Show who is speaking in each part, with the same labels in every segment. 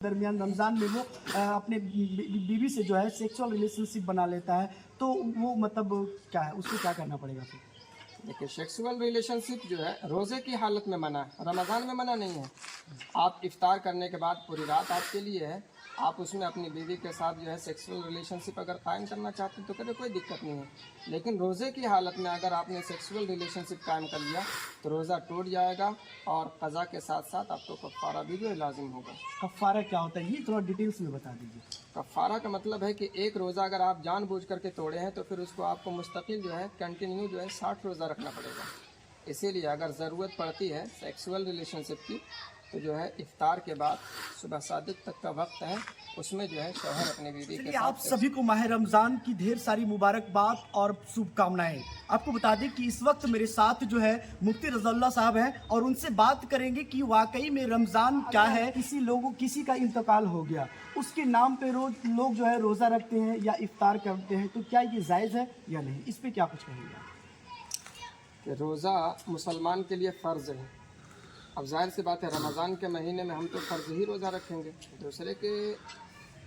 Speaker 1: दरमियान रमज़ान में वो अपने बीवी से जो है सेक्सुअल रिलेशनशिप बना लेता है, तो वो मतलब क्या है, उसको क्या करना पड़ेगा फिर?
Speaker 2: देखिए, सेक्सुअल रिलेशनशिप जो है रोज़े की हालत में मना है, रमज़ान में मना नहीं है। आप इफ्तार करने के बाद पूरी रात आपके लिए है, आप उसमें अपनी बीवी के साथ जो है सेक्सुअल रिलेशनशिप अगर कायम करना चाहते हैं तो करें, कोई दिक्कत नहीं है। लेकिन रोज़े की हालत में अगर आपने सेक्सुअल रिलेशनशिप कायम कर लिया तो रोज़ा टूट जाएगा और क़ज़ा के साथ साथ आपको कफ़ारा भी जो है लाजिम होगा।
Speaker 1: कफ़ारा क्या होता है, ये थोड़ा डिटेल्स में बता दीजिए।
Speaker 2: कफ़ारा का मतलब है कि एक रोज़ा अगर आप जानबूझ करके तोड़े हैं तो फिर उसको आपको मुस्तकिल जो है कंटिन्यू जो है 60 रोज़ा रखना पड़ेगा। इसीलिए अगर ज़रूरत पड़ती है सेक्सुअल रिलेशनशिप की तो जो है इफ्तार के बाद सुबह सादिक तक का वक्त है, उसमें जो है शौहर अपनी बीवी के
Speaker 1: आप
Speaker 2: साथ
Speaker 1: सभी को माह रमज़ान की ढेर सारी मुबारकबाद और शुभकामनाएं। आपको बता दें कि इस वक्त मेरे साथ जो है मुफ्ती रज़ाउल्लाह साहब हैं और उनसे बात करेंगे कि वाकई में रमज़ान क्या है। किसी का इंतकाल हो गया, उसके नाम पे रोज लोग जो है रोज़ा रखते हैं या इफ्तार करते हैं, तो क्या ये जायज़ है या नहीं, इस पर क्या कुछ कहेंगे?
Speaker 2: रोज़ा मुसलमान के लिए फ़र्ज़ है। अब जाहिर सी बात है रमज़ान के महीने में हम तो फ़र्ज़ ही रोज़ा रखेंगे, दूसरे के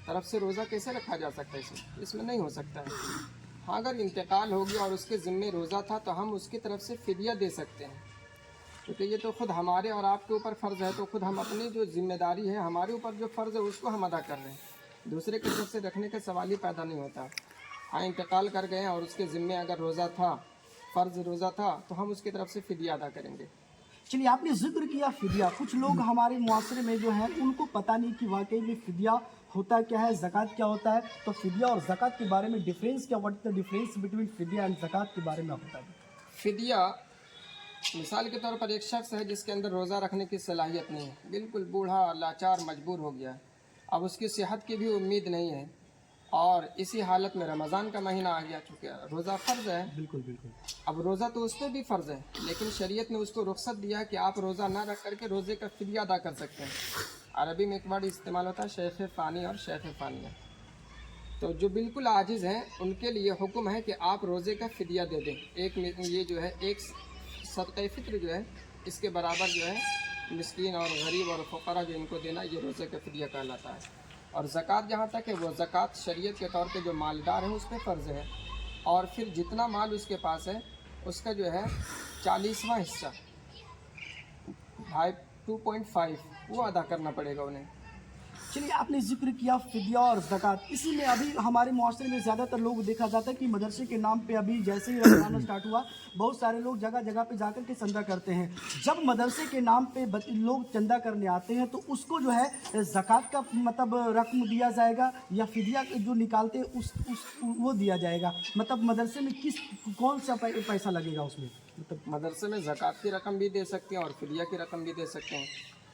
Speaker 2: तरफ से रोज़ा कैसे रखा जा सकता है, इसमें नहीं हो सकता है। हाँ, अगर इंतकाल हो गया और उसके ज़िम्मे रोज़ा था तो हम उसकी तरफ से फ़िदिया दे सकते हैं, क्योंकि ये तो ख़ुद हमारे और आपके ऊपर फ़र्ज़ है, तो ख़ुद हम अपनी जो ज़िम्मेदारी है, हमारे ऊपर जो फ़र्ज़ है उसको हम अदा कर रहे हैं, दूसरे की तरफ से रखने का सवाल ही पैदा नहीं होता। हाँ, इंतकाल कर गए और उसके ज़िम्मे अगर रोज़ा था, फ़र्ज़ रोज़ा था, तो हम उसकी तरफ से फ़िदिया अदा करेंगे।
Speaker 1: चलिए, आपने जिक्र किया फिदिया। कुछ लोग हमारे मुआशरे में जो है उनको पता नहीं कि वाकई में फिदिया होता क्या है, ज़कात क्या होता है। तो फिदिया और ज़कात के बारे में डिफरेंस क्या, what is the difference between फिदिया एंड ज़कात के बारे में आप बता दें।
Speaker 2: फिदिया मिसाल के तौर पर एक शख्स है जिसके अंदर रोज़ा रखने की सलाहियत नहीं है, बिल्कुल बूढ़ा लाचार मजबूर हो गया है, अब उसकी सेहत की भी उम्मीद नहीं है और इसी हालत में रमज़ान का महीना आ गया, चूँकि रोज़ा फ़र्ज़ है।
Speaker 1: बिल्कुल बिल्कुल।
Speaker 2: अब रोज़ा तो उस पर भी फ़र्ज़ है, लेकिन शरीयत ने उसको रुख्सत दिया कि आप रोज़ा ना रख करके रोज़े का फिदिया अदा कर सकते हैं। अरबी में एक वर्ड इस्तेमाल होता है शेख फ़ानी और शेख फ़ानिया। तो जो बिल्कुल आजिज़ हैं उनके लिए हुक्म है कि आप रोज़े का फिदिया दे दें। ये जो है एक सदक़े फ़ित्र जो है इसके बराबर जो है मिस्कीन और गरीब और फ़क़रा जो इनको देना, ये रोज़े का फिदिया कहलाता है। और ज़कात जहाँ तक है, वो ज़कात शरीयत के तौर पे जो मालदार है उस पर फ़र्ज़ है, और फिर जितना माल उसके पास है उसका जो है 40वां हिस्सा 2.5 वो अदा करना पड़ेगा उन्हें।
Speaker 1: चलिए, आपने जिक्र किया फिदिया और ज़कात। इसी में अभी हमारे मुआशरे में ज़्यादातर लोग देखा जाता है कि मदरसे के नाम पे अभी जैसे ही रमज़ान स्टार्ट हुआ, बहुत सारे लोग जगह जगह पे जाकर के चंदा करते हैं। जब मदरसे के नाम पे लोग चंदा करने आते हैं तो उसको जो है ज़कात का मतलब रकम दिया जाएगा या फिदिया जो निकालते हैं उस वो दिया जाएगा, मतलब मदरसे में कौन सा पैसा लगेगा उसमें? मतलब
Speaker 2: मदरसे में ज़कात की रकम भी दे सकते हैं और फिदिया की रकम भी दे सकते हैं।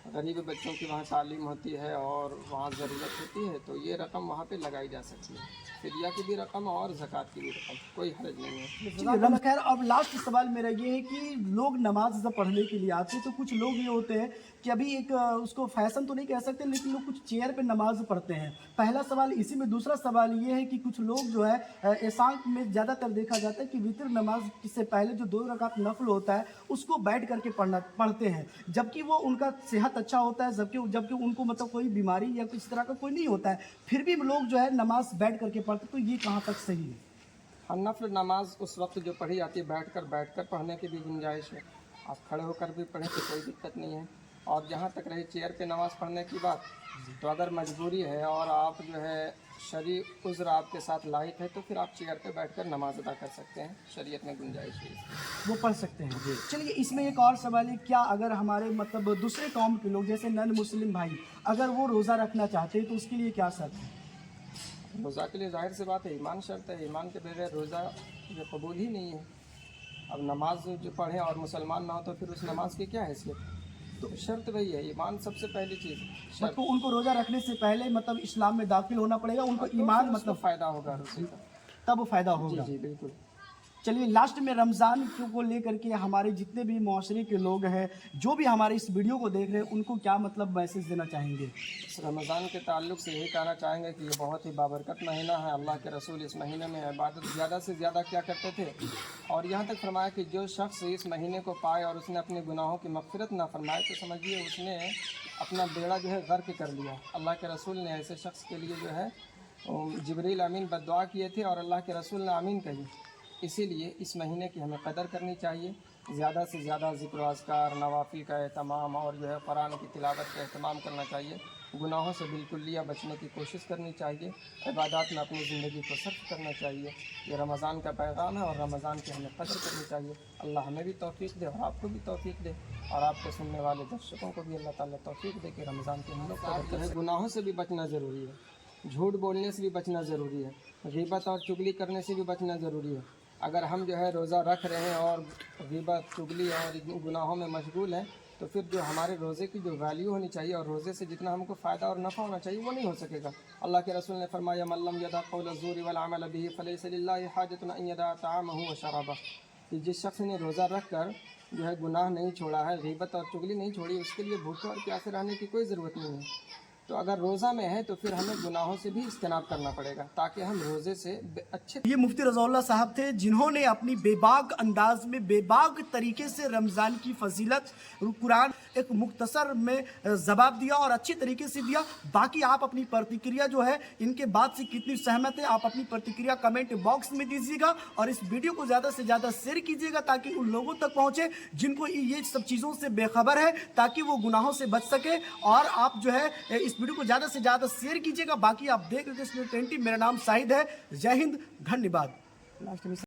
Speaker 2: गरीब बच्चों की वहाँ तालीम होती है और वहाँ ज़रूरत होती है तो ये रकम वहाँ पे लगाई जा सकती है, फिदिया की भी रकम और ज़कात की भी रकम, कोई हर्ज नहीं है।
Speaker 1: खैर, अब लास्ट सवाल मेरा ये है कि लोग नमाज जब पढ़ने के लिए आते हैं तो कुछ लोग ये होते हैं कि अभी एक उसको फैशन तो नहीं कह सकते, लेकिन लोग कुछ चेयर पे नमाज पढ़ते हैं। पहला सवाल इसी में। दूसरा सवाल ये है कि कुछ लोग जो है एशांक में ज़्यादातर देखा जाता है कि वितर नमाज से पहले जो 2 रकात नफल होता है उसको बैठ करके पढ़ते हैं, जबकि वो उनका सेहत अच्छा होता है, जबकि उनको मतलब कोई बीमारी या किसी तरह का कोई नहीं होता है, फिर भी लोग जो है नमाज बैठ करके पढ़ते। तो ये कहाँ तक सही है?
Speaker 2: हाँ, नफल नमाज उस वक्त जो पढ़ी जाती है बैठकर पढ़ने की भी गुंजाइश है, आप खड़े होकर भी पढ़ें तो कोई दिक्कत नहीं है। और जहाँ तक रही चेयर पे नमाज़ पढ़ने की बात, तो अगर मजबूरी है और आप जो है शरीय उज़्र आपके साथ लायक है तो फिर आप चेयर पे बैठकर नमाज अदा कर सकते हैं, शरीयत में गुंजाइश है,
Speaker 1: वो पढ़ सकते हैं। चलिए, इसमें एक और सवाल है, क्या अगर हमारे मतलब दूसरे कौम के लोग जैसे नन मुस्लिम भाई अगर वो रोज़ा रखना चाहते हैं तो उसके लिए क्या शर्त है?
Speaker 2: रोज़ा के लिए जाहिर सी बात है ईमान शर्त है, ईमान के बगैर रोज़ा जो कबूल ही नहीं है। अब नमाज जो पढ़ें और मुसलमान ना हो तो फिर उस नमाज की क्या हैसियत? तो शर्त वही है, ईमान सबसे पहली चीज़ शर्त।
Speaker 1: मतलब उनको रोज़ा रखने से पहले मतलब इस्लाम में दाखिल होना पड़ेगा, उनको
Speaker 2: तो
Speaker 1: ईमान
Speaker 2: उसको
Speaker 1: मतलब
Speaker 2: फ़ायदा होगा रोज़े का।
Speaker 1: तब फ़ायदा
Speaker 2: जी
Speaker 1: होगा।
Speaker 2: जी बिल्कुल।
Speaker 1: चलिए, लास्ट में रमज़ान को लेकर के हमारे जितने भी मुआशरे के लोग हैं, जो भी हमारे इस वीडियो को देख रहे हैं, उनको क्या मतलब मैसेज देना चाहेंगे?
Speaker 2: इस रमज़ान के ताल्लुक़ से यही कहना चाहेंगे कि ये बहुत ही बाबरकत महीना है। अल्लाह के रसूल इस महीने में इबादत ज़्यादा से ज़्यादा क्या करते थे, और यहाँ तक फरमाया कि जो शख्स इस महीने को पाए और उसने अपने गुनाहों की मग़फ़िरत ना फरमाए तो समझिए उसने अपना बेड़ा जो है गर्क कर लिया। अल्लाह के रसूल ने ऐसे शख्स के लिए जो है जिब्रील अमीन बद्दुआ किए थे और अल्लाह के रसूल ने आमीन कही। इसीलिए इस महीने की हमें कदर करनी चाहिए, ज़्यादा से ज़्यादा ज़िक्र अज़कार नवाफिल का एहतमाम और जो है कुरान की तिलावत का एहतमाम करना चाहिए। गुनाहों से बिल्कुलिया बचने की कोशिश करनी चाहिए, इबादत में अपनी ज़िंदगी को सर्फ करना चाहिए। ये रमज़ान का पैगाम है और रमज़ान की हमें कदर करनी चाहिए। अल्लाह हमें भी तौफीक दे और आपको भी तौफीक दे और आपको सुनने वाले दर्शकों को भी अल्लाह ताला तौफीक दे कि रमज़ान के हम लोग कदर करें। गुनाहों से भी बचना ज़रूरी है, झूठ बोलने से भी बचना ज़रूरी है, ग़ीबत और चुगली करने से भी बचना ज़रूरी है। अगर हम जो है रोज़ा रख रहे हैं और ग़ीबत चुगली और गुनाहों में मशगूल हैं तो फिर जो हमारे रोज़े की जो वैल्यू होनी चाहिए और रोज़े से जितना हमको फ़ायदा और नफ़ा होना चाहिए वो नहीं हो सकेगा। अल्लाह के रसूल ने फरमाया मल्लम यदा क़ौल ज़ूरी वल अमल बिही फलैसा लिल्लाहि हाजतुन अन यदा तआमहु व शराबह, कि जिस शख्स ने रोज़ा रख कर जो है गुनाह नहीं छोड़ा है, ग़ीबत और चुगली नहीं छोड़ी, उसके लिए भूखे और प्यासे रहने की कोई ज़रूरत नहीं है। तो अगर रोज़ा में है तो फिर हमें गुनाहों से भी इज्तनाब करना पड़ेगा ताकि हम रोज़े से अच्छे।
Speaker 1: ये मुफ्ती रज़ाउल्लाह साहब थे जिन्होंने अपनी बेबाक अंदाज में बेबाक तरीके से रमज़ान की फजीलत कुरान एक मुख्तसर में जवाब दिया और अच्छी तरीके से दिया। बाकी आप अपनी प्रतिक्रिया जो है इनके बात से कितनी सहमत है आप अपनी प्रतिक्रिया कमेंट बॉक्स में दीजिएगा और इस वीडियो को ज़्यादा से ज़्यादा शेयर कीजिएगा ताकि उन लोगों तक पहुँचे जिनको ये सब चीज़ों से बेखबर है, ताकि वो गुनाहों से बच सके। और आप जो है इस वीडियो को ज़्यादा से ज़्यादा शेयर कीजिएगा। बाकी आप देख रहे थे मेरा नाम शाहिद है। जय हिंद, धन्यवाद।